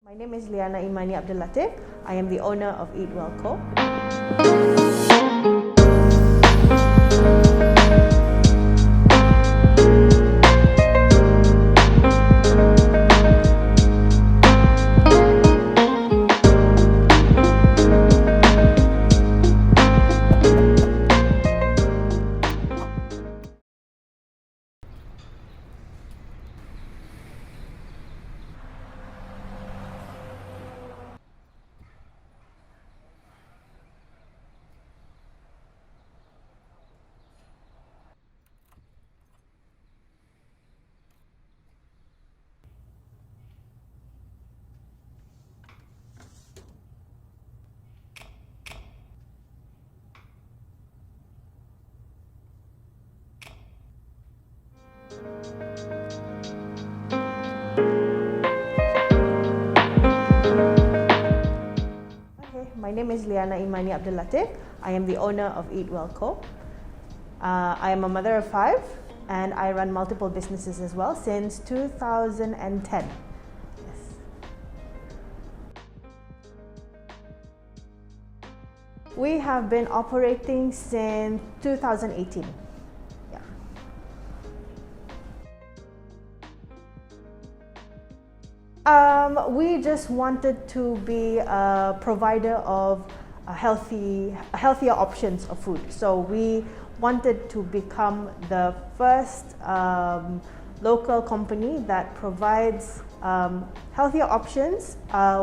My name is Liana Imani Abdul Latif. I am the owner of Eatwell Co. My name is Liana Imani Abdul Latif. I am the owner of Eatwell Co. I am a mother of 5 and I run multiple businesses as well since 2010. Yes. We have been operating since 2018. We just wanted to be a provider of healthier options of food. So we wanted to become the first local company that provides healthier options,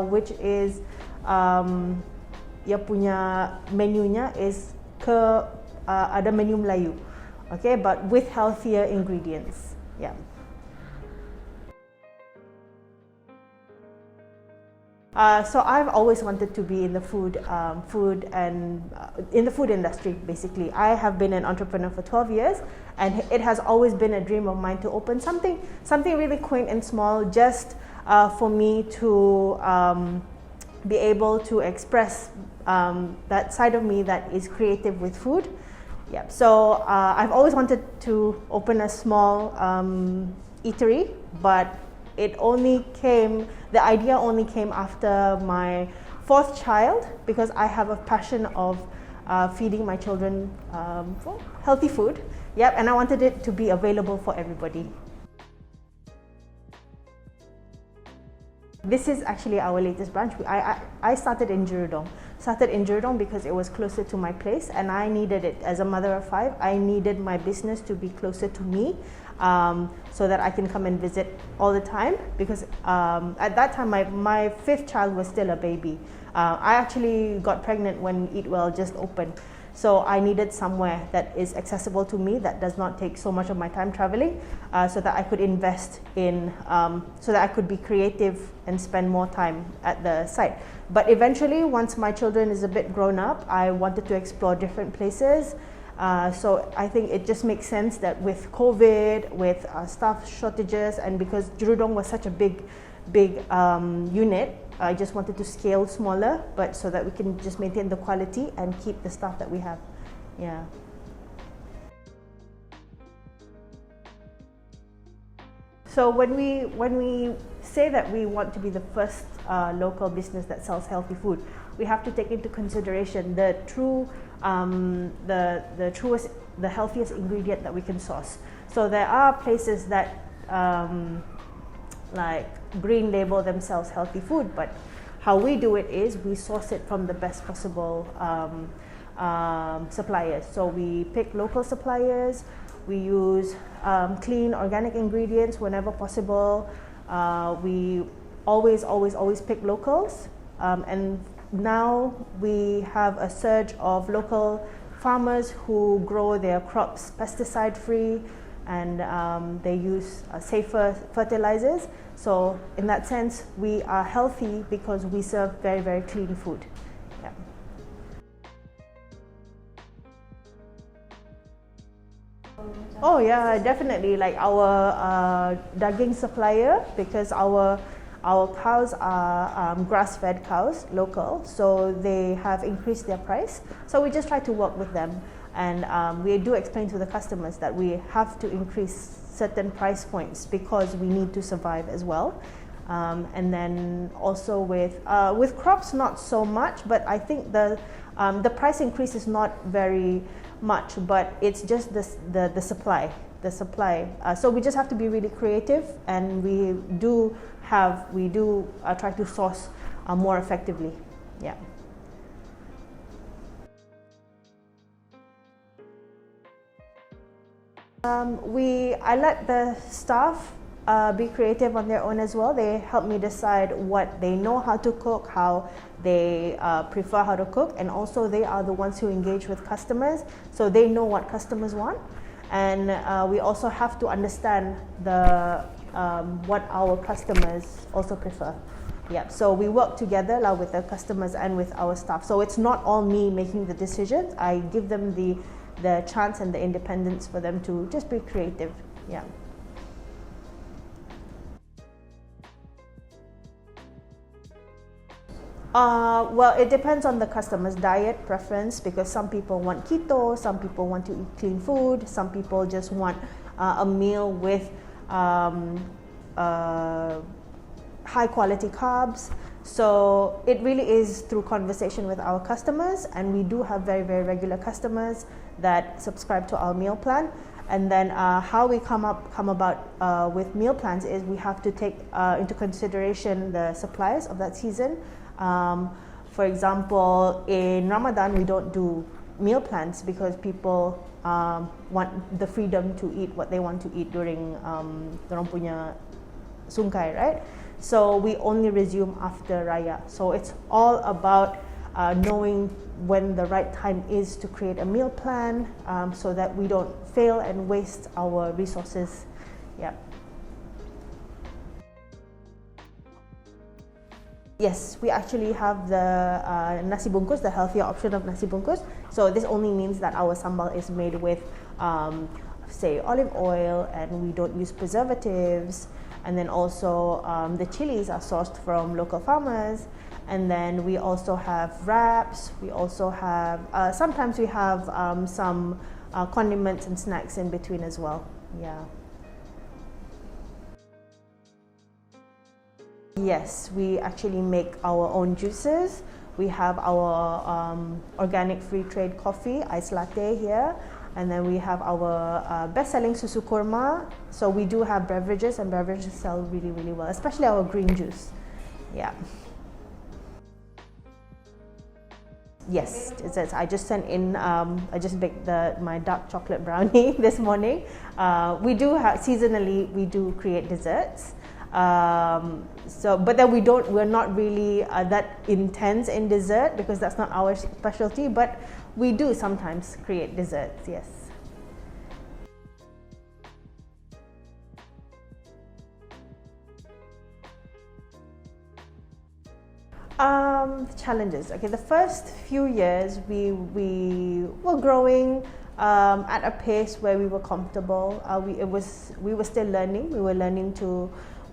which is ia punya menunya is ada menu Melayu, okay, but with healthier ingredients. Yeah. So I've always wanted to be in the food industry. Basically, I have been an entrepreneur for 12 years, and it has always been a dream of mine to open something really quaint and small, just for me to be able to express that side of me that is creative with food. Yeah. So I've always wanted to open a small eatery, but the idea only came after my 4th child, because I have a passion of feeding my children healthy food. Yep, and I wanted it to be available for everybody. This is actually our latest branch. I started in Jurudong. Because it was closer to my place, and I needed it. As a mother of 5, I needed my business to be closer to me, so that I can come and visit all the time, because at that time my 5th child was still a baby. I actually got pregnant when Eatwell just opened. So I needed somewhere that is accessible to me, that does not take so much of my time traveling, so that I could invest in, so that I could be creative and spend more time at the site. But eventually, once my children is a bit grown up, I wanted to explore different places. So I think it just makes sense that with COVID, with staff shortages, and because Jurudong was such a big unit, I just wanted to scale smaller, but so that we can just maintain the quality and keep the staff that we have. Yeah. So when we say that we want to be the first local business that sells healthy food, we have to take into consideration the healthiest ingredient that we can source. So there are places that like green label themselves healthy food, but how we do it is we source it from the best possible suppliers. So we pick local suppliers, we use clean organic ingredients whenever possible. We always pick locals, and now we have a surge of local farmers who grow their crops pesticide free, and they use safer fertilizers. So in that sense, we are healthy because we serve very clean food. Yeah. Oh yeah, definitely. Like our daging supplier, because our cows are grass-fed cows, local, so they have increased their price. So we just try to work with them, and we do explain to the customers that we have to increase certain price points because we need to survive as well. And then also with crops, not so much, but I think the price increase is not very much, but it's just the supply. So we just have to be really creative, and we do try to source more effectively. Yeah. I let the staff be creative on their own as well. They help me decide what they know how to cook, how they prefer how to cook, and also they are the ones who engage with customers, so they know what customers want. And we also have to understand what our customers also prefer. Yeah, so we work together with the customers and with our staff. So it's not all me making the decisions. I give them the chance and the independence for them to just be creative. Yeah. Well, it depends on the customer's diet preference, because some people want keto, some people want to eat clean food, some people just want a meal with high quality carbs. So it really is through conversation with our customers, and we do have very, very regular customers that subscribe to our meal plan. And then how we come about with meal plans is we have to take into consideration the supplies of that season. For example, in Ramadan we don't do meal plans because people want the freedom to eat what they want to eat during dorang punya sungkai, right? So we only resume after Raya. So it's all about knowing when the right time is to create a meal plan, so that we don't fail and waste our resources. Yeah. Yes, we actually have the nasi bungkus, the healthier option of nasi bungkus. So this only means that our sambal is made with, say, olive oil, and we don't use preservatives. And then also the chilies are sourced from local farmers. And then we also have wraps. We also have, sometimes we have some condiments and snacks in between as well. Yeah. Yes, we actually make our own juices. We have our organic free trade coffee, iced latte here. And then we have our best-selling susu kurma. So we do have beverages, and beverages sell really, really well, especially our green juice. Yeah. Yes, I just sent in, I just baked my dark chocolate brownie this morning. We do have, seasonally, we do create desserts. But then we're not really that intense in dessert, because that's not our specialty, but we do sometimes create desserts, yes. Challenges. Okay, the first few years we were growing at a pace where we were comfortable. We were still learning. We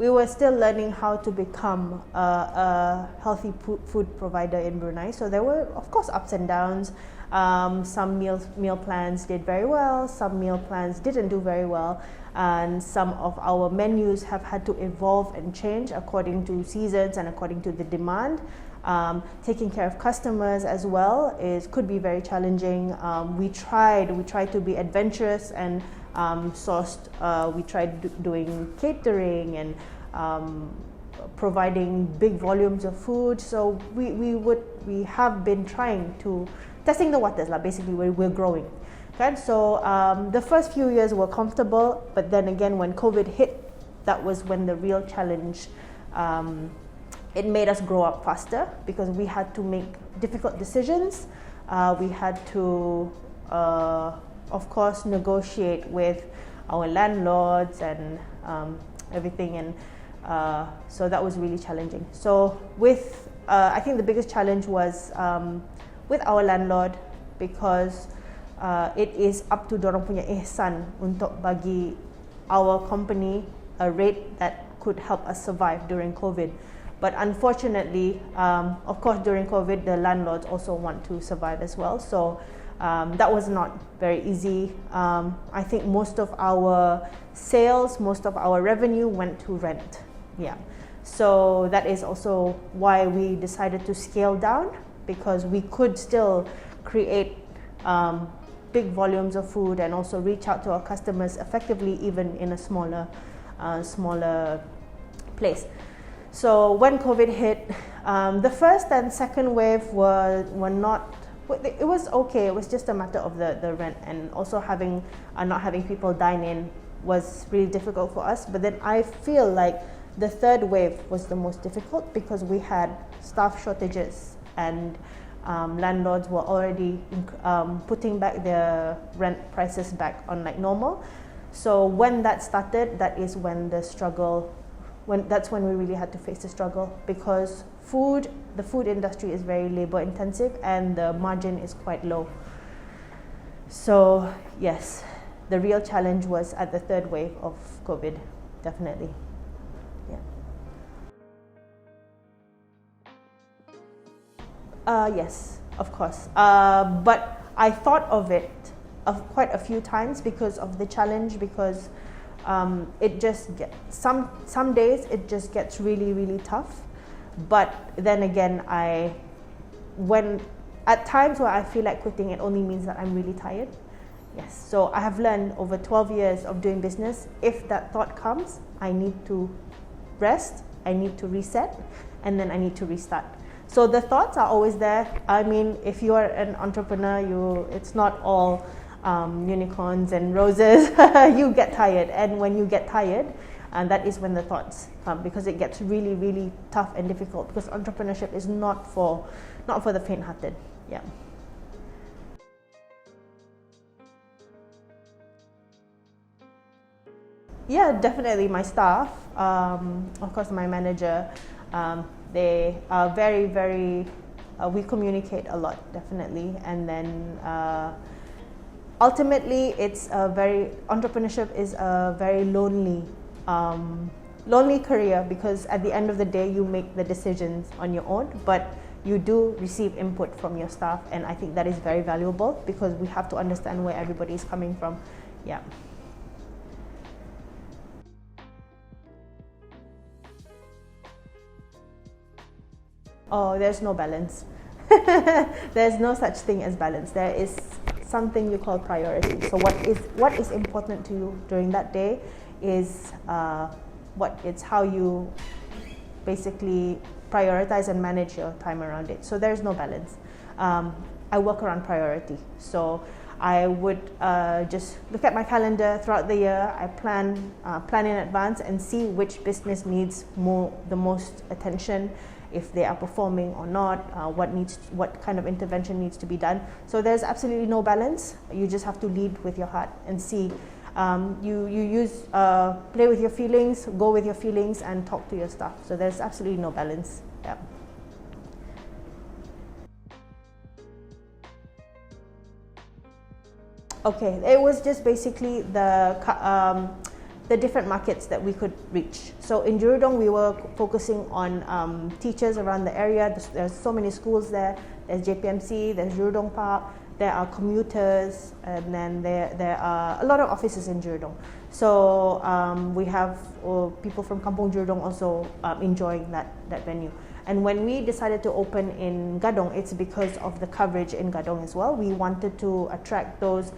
were still learning how to become a healthy food provider in Brunei. So there were, of course, ups and downs. Some meal plans did very well. Some meal plans didn't do very well. And some of our menus have had to evolve and change according to seasons and according to the demand. Taking care of customers as well could be very challenging. We tried to be adventurous and we tried doing catering and providing big volumes of food. So we have been trying to testing the waters, basically. We're growing. Okay, so the first few years were comfortable, but then again, when COVID hit, that was when the real challenge. It made us grow up faster, because we had to make difficult decisions. We had to, of course, negotiate with our landlords and everything, and so that was really challenging. So I think the biggest challenge was with our landlord, because it is up to dorang punya ihsan untuk bagi our company a rate that could help us survive during COVID. But unfortunately, of course, during COVID, the landlords also want to survive as well. So that was not very easy. I think most of our sales, most of our revenue went to rent. Yeah. So that is also why we decided to scale down, because we could still create big volumes of food and also reach out to our customers effectively, even in a smaller place. So when COVID hit, the first and second wave were not. It was okay. It was just a matter of the rent, and also not having people dine in was really difficult for us. But then I feel like the third wave was the most difficult, because we had staff shortages, and landlords were already putting back their rent prices back on like normal. So when that started, that is when the struggle. That's when we really had to face the struggle, because the food industry is very labor intensive and the margin is quite low. So yes, the real challenge was at the third wave of COVID, definitely. Yes, of course. But I thought of it quite a few times because of the challenge, because it just some days it just gets really tough. But then again, at times where I feel like quitting, it only means that I'm really tired. Yes, so I have learned over 12 years of doing business, if that thought comes, I need to rest, I need to reset, and then I need to restart. So the thoughts are always there. I mean, if you are an entrepreneur, it's not all unicorns and roses. You get tired, and when you get tired, and that is when the thoughts come, because it gets really tough and difficult, because entrepreneurship is not for the faint-hearted. Yeah. Yeah, definitely my staff, of course my manager, they are very we communicate a lot, definitely. And then ultimately entrepreneurship is a very lonely career, because at the end of the day you make the decisions on your own, but you do receive input from your staff, and I think that is very valuable, because we have to understand where everybody is coming from. Yeah. Oh, there's no balance. There's no such thing as balance. There is something you call priority. So what is important to you during that day is how you basically prioritize and manage your time around it. So there's no balance. I work around priority. So I would just look at my calendar throughout the year. I plan in advance and see which business needs the most attention, if they are performing or not, what kind of intervention needs to be done. So there's absolutely no balance. You just have to lead with your heart and see. You play with your feelings, go with your feelings, and talk to your staff. So there's absolutely no balance. Yeah. Okay, it was just basically the different markets that we could reach. So in Jurudong, we were focusing on teachers around the area. There's so many schools there. There's JPMC, there's Jurudong Park, there are commuters, and then there are a lot of offices in Jurudong. So we have people from Kampung Jurudong also enjoying that venue. And when we decided to open in Gadong, it's because of the coverage in Gadong as well. We wanted to attract those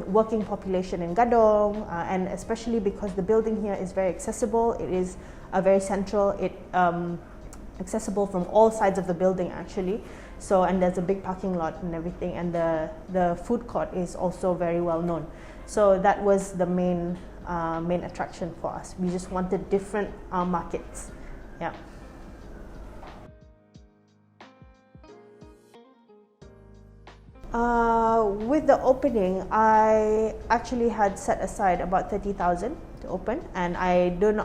working population in Gadong, and especially because the building here is very accessible. It is very central. Accessible from all sides of the building, actually. So, and there's a big parking lot and everything, and the food court is also very well known. So that was the main attraction for us. We just wanted different markets. Yeah. With the opening, I actually had set aside about 30,000 to open, and I don't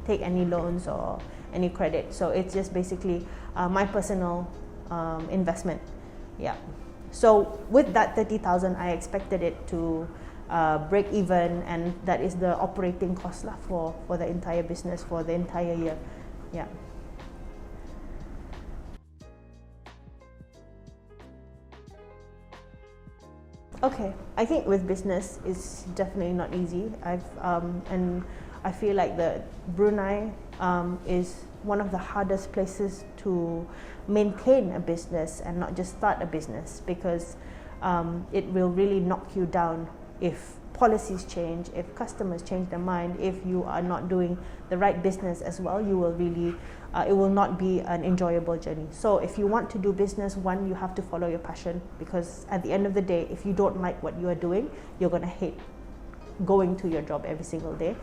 take any loans or any credit. So it's just basically my personal investment. Yeah. So with that 30,000, I expected it to break even, and that is the operating cost for the entire business for the entire year. Yeah. Okay, I think with business it's definitely not easy. I feel like the Brunei is one of the hardest places to maintain a business and not just start a business, because it will really knock you down if policies change, if customers change their mind, if you are not doing the right business as well. You will really it will not be an enjoyable journey. So if you want to do business, one, you have to follow your passion, because at the end of the day, if you don't like what you are doing, you're going to hate going to your job every single day.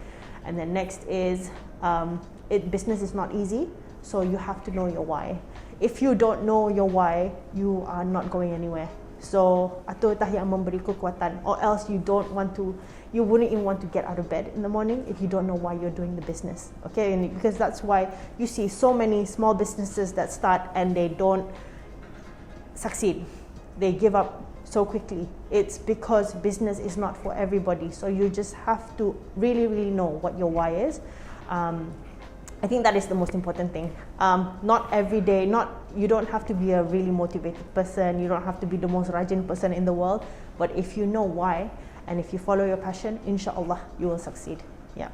And then next is business is not easy, so you have to know your why. If you don't know your why, you are not going anywhere. So atau tah yang memberi kekuatan, or else you wouldn't even want to get out of bed in the morning if you don't know why you're doing the business. Okay, and because that's why you see so many small businesses that start and they don't succeed. They give up so quickly. It's because business is not for everybody. So you just have to really, really know what your why is. I think that is the most important thing. Not every day, you don't have to be a really motivated person, you don't have to be the most rajin person in the world, but if you know why and if you follow your passion, inshallah, you will succeed. Yeah.